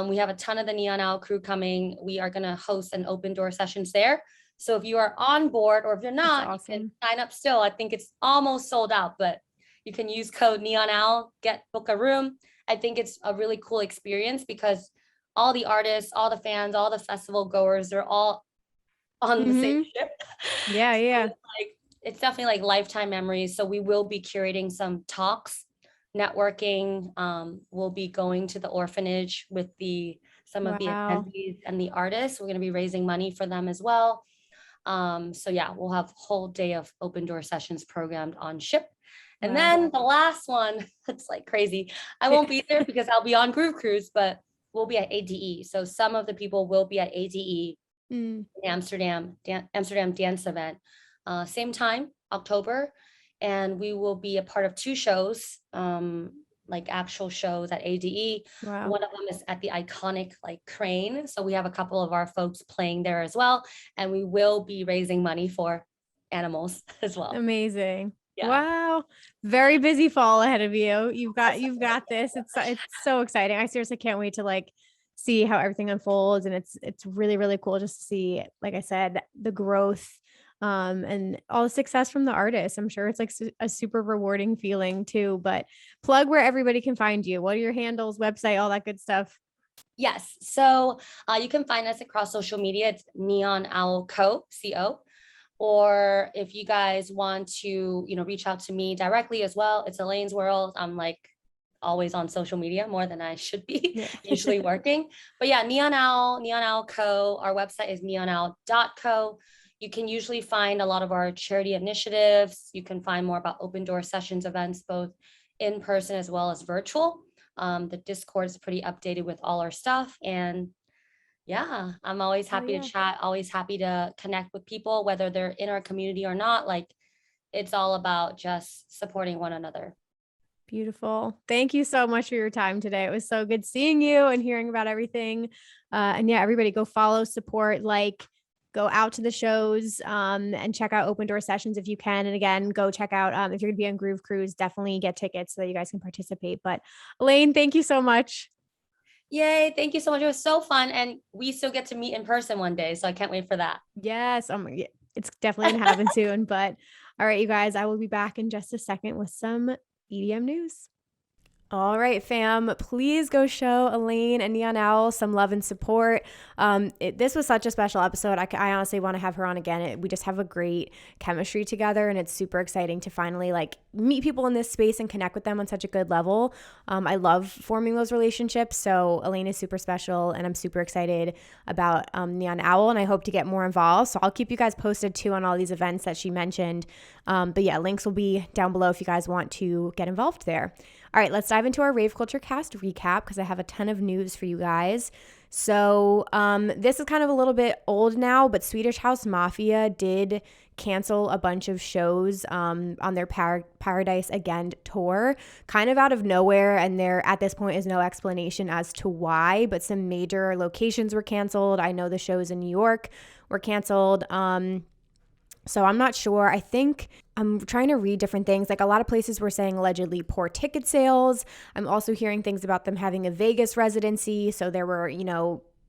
We have a ton of the Neon Owl crew coming. We are going to host an open door sessions there. So if you are on board, or if you're That's not, you can awesome. sign up still. I think it's almost sold out, but you can use code Neon Owl, book a room. I think it's a really cool experience because all the artists, all the fans, all the festival goers, they're all on the same Mm-hmm. ship. Yeah, So yeah. it's definitely like lifetime memories. So we will be curating some talks, networking. We'll be going to the orphanage with some of the Wow. attendees and the artists. We're going to be raising money for them as well. So yeah, we'll have a whole day of open door sessions programmed on ship. And Wow. then the last one, that's like crazy. I won't be there because I'll be on Groove Cruise, but we'll be at ADE. So some of the people will be at ADE, Mm. Amsterdam dance event, same time, October, and we will be a part of two shows, like actual shows at ADE. Wow. One of them is at the iconic like crane, so we have a couple of our folks playing there as well, and we will be raising money for animals as well. Amazing. Yeah. Wow. Very busy fall ahead of you. You've got this. It's so exciting. I seriously can't wait to like see how everything unfolds. And it's really, really cool just to see, like I said, the growth and all the success from the artists. I'm sure it's like a super rewarding feeling too. But plug where everybody can find you. What are your handles, website, all that good stuff? Yes. So you can find us across social media. It's Neon Owl Co. Or if you guys want to, reach out to me directly as well, it's Elaine's World. I'm like always on social media more than I should be, Yeah. usually working. But yeah, Neon Owl Co. Our website is neonowl.co. You can usually find a lot of our charity initiatives. You can find more about open door sessions events, both in person as well as virtual. The Discord is pretty updated with all our stuff. And yeah, I'm always Oh happy to yeah. chat, always happy to connect with people, whether they're in our community or not. Like, it's all about just supporting one another. Beautiful. Thank you so much for your time today. It was so good seeing you and hearing about everything. And yeah, everybody go follow, support, like, go out to the shows and check out open door sessions if you can. And again, go check out if you're going to be on Groove Cruise, definitely get tickets so that you guys can participate. But Elaine, thank you so much. Yay. Thank you so much. It was so fun. And we still get to meet in person one day. So I can't wait for that. Yes, it's definitely going to happen soon. But all right, you guys, I will be back in just a second with some EDM news. All right, fam, please go show Elaine and Neon Owl some love and support. This was such a special episode. I honestly want to have her on again. We just have a great chemistry together, and it's super exciting to finally like meet people in this space and connect with them on such a good level. I love forming those relationships. So Elaine is super special, and I'm super excited about Neon Owl, and I hope to get more involved. So I'll keep you guys posted too on all these events that she mentioned. But yeah, links will be down below if you guys want to get involved there. All right, let's dive into our Rave Culture Cast recap because I have a ton of news for you guys. So this is kind of a little bit old now, but Swedish House Mafia did cancel a bunch of shows on their Paradise Again tour, kind of out of nowhere, and there at this point is no explanation as to why, but some major locations were canceled. I know the shows in New York were canceled. So I'm not sure. I think I'm trying to read different things. Like a lot of places were saying allegedly poor ticket sales. I'm also hearing things about them having a Vegas residency. So there were,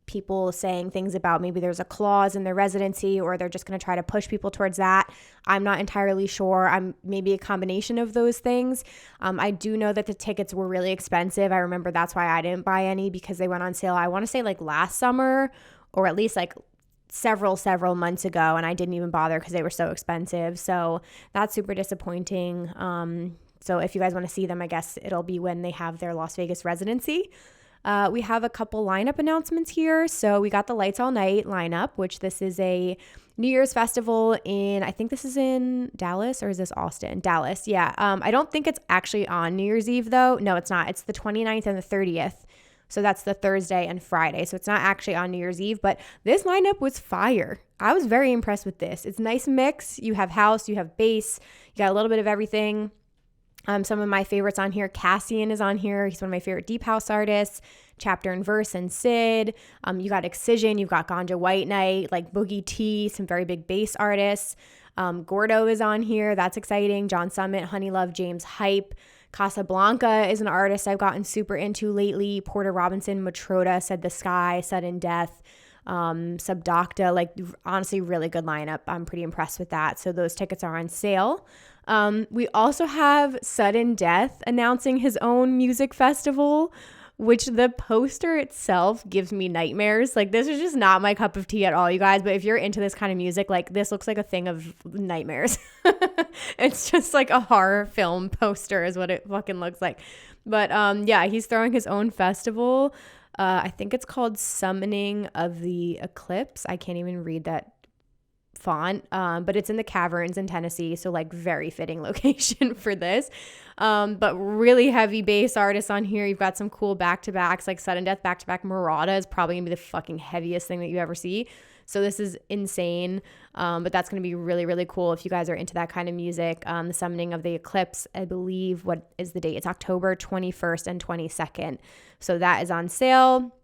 people saying things about maybe there's a clause in their residency or they're just going to try to push people towards that. I'm not entirely sure. I'm maybe a combination of those things. I do know that the tickets were really expensive. I remember that's why I didn't buy any because they went on sale, I want to say like last summer or at least like several months ago, and I didn't even bother because they were so expensive. So that's super disappointing. So if you guys want to see them, I guess it'll be when they have their Las Vegas residency. We have a couple lineup announcements here. So we got the Lights All Night lineup, which this is a New Year's festival I think this is in Dallas, or is this Austin? Dallas, yeah. I don't think it's actually on New Year's Eve though. No, it's not. It's the 29th and the 30th. So that's the Thursday and Friday. So it's not actually on New Year's Eve, but this lineup was fire. I was very impressed with this. It's a nice mix. You have house, you have bass, you got a little bit of everything. Some of my favorites on here, Cassian is on here. He's one of my favorite deep house artists. Chapter and Verse and Sid. You got Excision, you've got Ganja White Knight, like Boogie T, some very big bass artists. Gordo is on here. That's exciting. John Summit, Honey Love, James Hype. Casablanca is an artist I've gotten super into lately. Porter Robinson, Matroda, Said the Sky, Sudden Death, Subdocta, like honestly really good lineup. I'm pretty impressed with that. So those tickets are on sale. We also have Sudden Death announcing his own music festival, which the poster itself gives me nightmares. Like, this is just not my cup of tea at all, you guys. But if you're into this kind of music, like, this looks like a thing of nightmares. It's just like a horror film poster is what it fucking looks like. But yeah, he's throwing his own festival. I think it's called Summoning of the Eclipse. I can't even read that font, but it's in the Caverns in Tennessee, so like very fitting location for this. But really heavy bass artists on here. You've got some cool back-to-backs, like Sudden Death back-to-back. Murata is probably gonna be the fucking heaviest thing that you ever see, so this is insane. But that's gonna be really, really cool if you guys are into that kind of music. The Summoning of the Eclipse, I believe, what is the date? It's October 21st and 22nd, so that is on sale.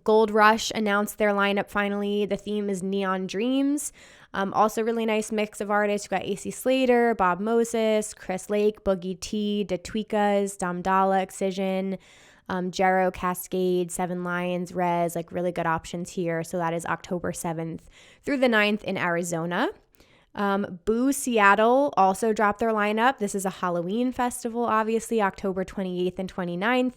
Gold Rush announced their lineup finally. The theme is Neon Dreams. Also really nice mix of artists. You got AC Slater, Bob Moses, Chris Lake, Boogie T, The Tweekas, Damdala, Excision, Jero, Cascade, Seven Lions, Rez, like really good options here. So that is October 7th through the 9th in Arizona. Boo Seattle also dropped their lineup. This is a Halloween festival, obviously, October 28th and 29th.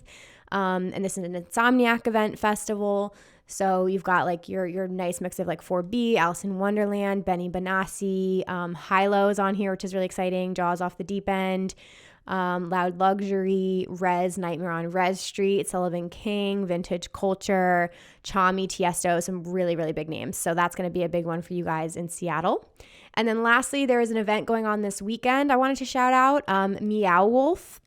And this is an Insomniac event festival. So you've got like your nice mix of like 4B, Alice in Wonderland, Benny Benassi, Hilo's on here, which is really exciting. Jaws Off the Deep End, Loud Luxury, Rez, Nightmare on Rez Street, Sullivan King, Vintage Culture, Chami, Tiesto, some really, really big names. So that's going to be a big one for you guys in Seattle. And then lastly, there is an event going on this weekend I wanted to shout out, Meow Wolf,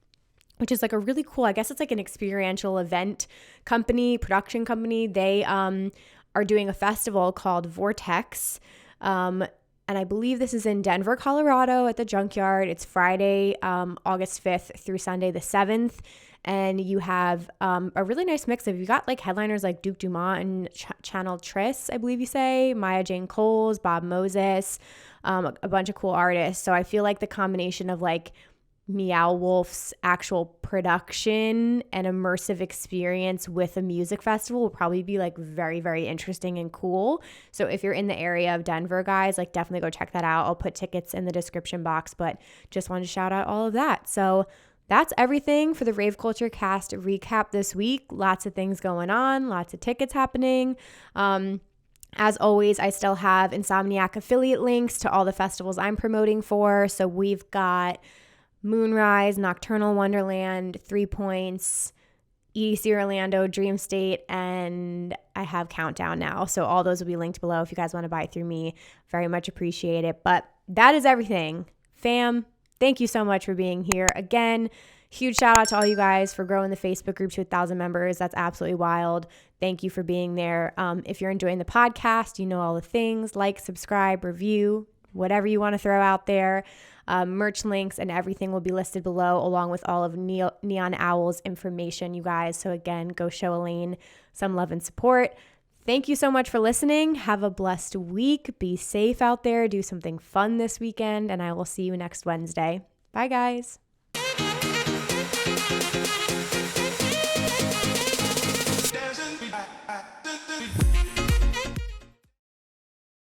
which is like a really cool, I guess it's like an experiential event company, production company. They are doing a festival called Vortex. And I believe this is in Denver, Colorado at the Junkyard. It's Friday, August 5th through Sunday the 7th. And you have a really nice mix of, you got like headliners like Duke Dumont and Channel Triss, I believe you say, Maya Jane Coles, Bob Moses, a bunch of cool artists. So I feel like the combination of like Meow Wolf's actual production and immersive experience with a music festival will probably be like very, very interesting and cool. So if you're in the area of Denver, guys, like definitely go check that out. I'll put tickets in the description box, but just wanted to shout out all of that. So that's everything for the Rave Culture Cast recap this week. Lots of things going on, lots of tickets happening. As always, I still have Insomniac affiliate links to all the festivals I'm promoting for. So we've got Moonrise, Nocturnal Wonderland, 3 Points, EDC Orlando, Dream State, and I have Countdown now. So all those will be linked below if you guys want to buy through me. Very much appreciate it. But that is everything. Fam, thank you so much for being here. Again, huge shout out to all you guys for growing the Facebook group to 1,000 members. That's absolutely wild. Thank you for being there. If you're enjoying the podcast, you know all the things. Like, subscribe, review, whatever you want to throw out there. Merch links and everything will be listed below, along with all of Neon Owl's information, you guys. So again, go show Elaine some love and support. Thank you so much for listening. Have a blessed week. Be safe out there. Do something fun this weekend, and I will see you next Wednesday. Bye, guys.